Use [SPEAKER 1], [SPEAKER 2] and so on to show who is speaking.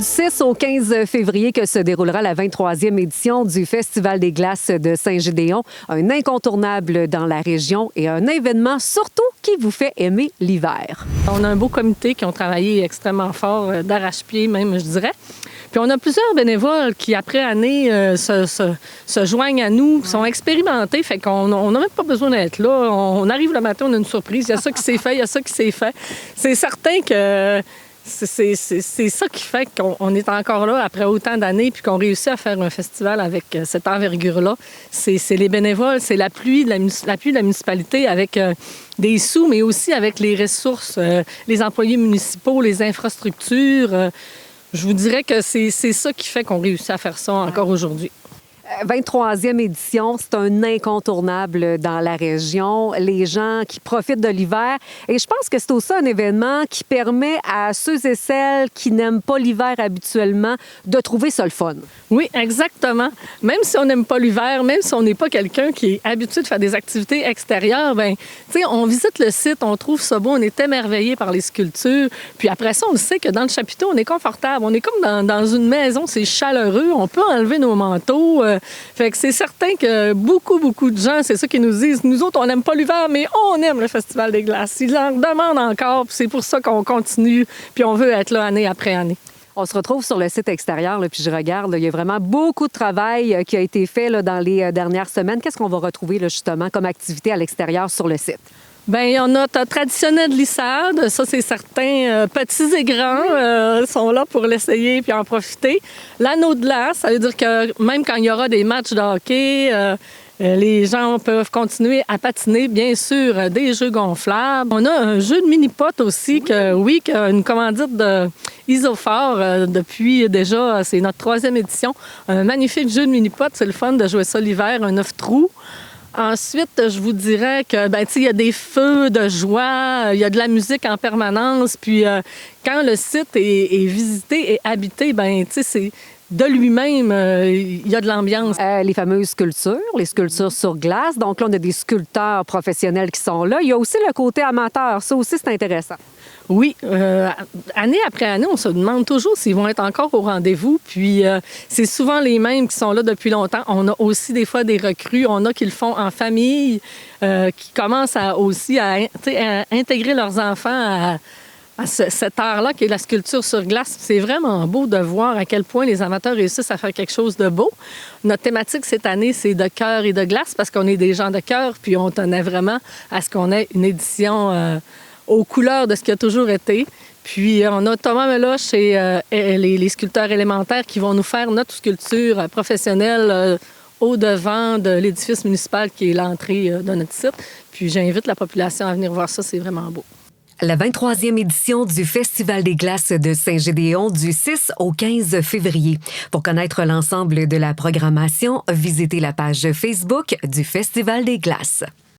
[SPEAKER 1] 6 au 15 février que se déroulera la 23e édition du Festival des glaces de Saint-Gédéon, un incontournable dans la région et un événement surtout qui vous fait aimer l'hiver.
[SPEAKER 2] On a un beau comité qui ont travaillé extrêmement fort, d'arrache-pied même, je dirais. Puis on a plusieurs bénévoles qui, après année, se joignent à nous, qui sont expérimentés, fait qu'on n'a même pas besoin d'être là. On arrive le matin, on a une surprise. Il y a ça qui s'est fait, il y a ça qui s'est fait. C'est certain que c'est ça qui fait qu'on est encore là après autant d'années puis qu'on réussit à faire un festival avec cette envergure-là. C'est les bénévoles, c'est l'appui de la municipalité avec des sous, mais aussi avec les ressources, les employés municipaux, les infrastructures. Je vous dirais que c'est ça qui fait qu'on réussit à faire ça encore aujourd'hui.
[SPEAKER 1] 23e édition, c'est un incontournable dans la région. Les gens qui profitent de l'hiver. Et je pense que c'est aussi un événement qui permet à ceux et celles qui n'aiment pas l'hiver habituellement de trouver ça le fun.
[SPEAKER 2] Oui, exactement. Même si on n'aime pas l'hiver, même si on n'est pas quelqu'un qui est habitué de faire des activités extérieures, bien, tu sais, on visite le site, on trouve ça beau, on est émerveillé par les sculptures. Puis après ça, on sait que dans le chapiteau, on est confortable. On est comme dans une maison, c'est chaleureux. On peut enlever nos manteaux. Fait que c'est certain que beaucoup de gens, c'est ça qu'ils nous disent. Nous autres, on n'aime pas l'hiver, mais on aime le Festival des glaces. Ils en demandent encore, puis c'est pour ça qu'on continue, puis on veut être là année après année.
[SPEAKER 1] On se retrouve sur le site extérieur, là, puis je regarde, là, il y a vraiment beaucoup de travail qui a été fait là, dans les dernières semaines. Qu'est-ce qu'on va retrouver là, justement comme activité à l'extérieur sur le site?
[SPEAKER 2] Bien, on a notre traditionnel lissade, ça c'est certain, petits et grands sont là pour l'essayer puis en profiter. L'anneau de glace, ça veut dire que même quand il y aura des matchs de hockey, les gens peuvent continuer à patiner, bien sûr, des jeux gonflables. On a un jeu de mini-pot aussi, qui a une commandite de Isophore depuis déjà, c'est notre 3e édition. Un magnifique jeu de mini-pot, c'est le fun de jouer ça l'hiver, un 9 trous. Ensuite, je vous dirais que, il y a des feux de joie, il y a de la musique en permanence. Puis, quand le site est visité et habité, c'est de lui-même, il y a de l'ambiance.
[SPEAKER 1] Les fameuses sculptures, les sculptures sur glace. Donc là, on a des sculpteurs professionnels qui sont là. Il y a aussi le côté amateur. Ça aussi, c'est intéressant.
[SPEAKER 2] Oui, année après année, on se demande toujours s'ils vont être encore au rendez-vous. Puis, c'est souvent les mêmes qui sont là depuis longtemps. On a aussi des fois des recrues. On a qui le font en famille, qui commencent aussi à intégrer leurs enfants à cet art-là qui est la sculpture sur glace. C'est vraiment beau de voir à quel point les amateurs réussissent à faire quelque chose de beau. Notre thématique cette année, c'est de cœur et de glace parce qu'on est des gens de cœur, puis on tenait vraiment à ce qu'on ait une édition aux couleurs de ce qui a toujours été. Puis on a Thomas Meloche et les sculpteurs élémentaires qui vont nous faire notre sculpture professionnelle au-devant de l'édifice municipal qui est l'entrée de notre site. Puis j'invite la population à venir voir ça, c'est vraiment beau.
[SPEAKER 1] La 23e édition du Festival des glaces de Saint-Gédéon du 6 au 15 février. Pour connaître l'ensemble de la programmation, visitez la page Facebook du Festival des glaces.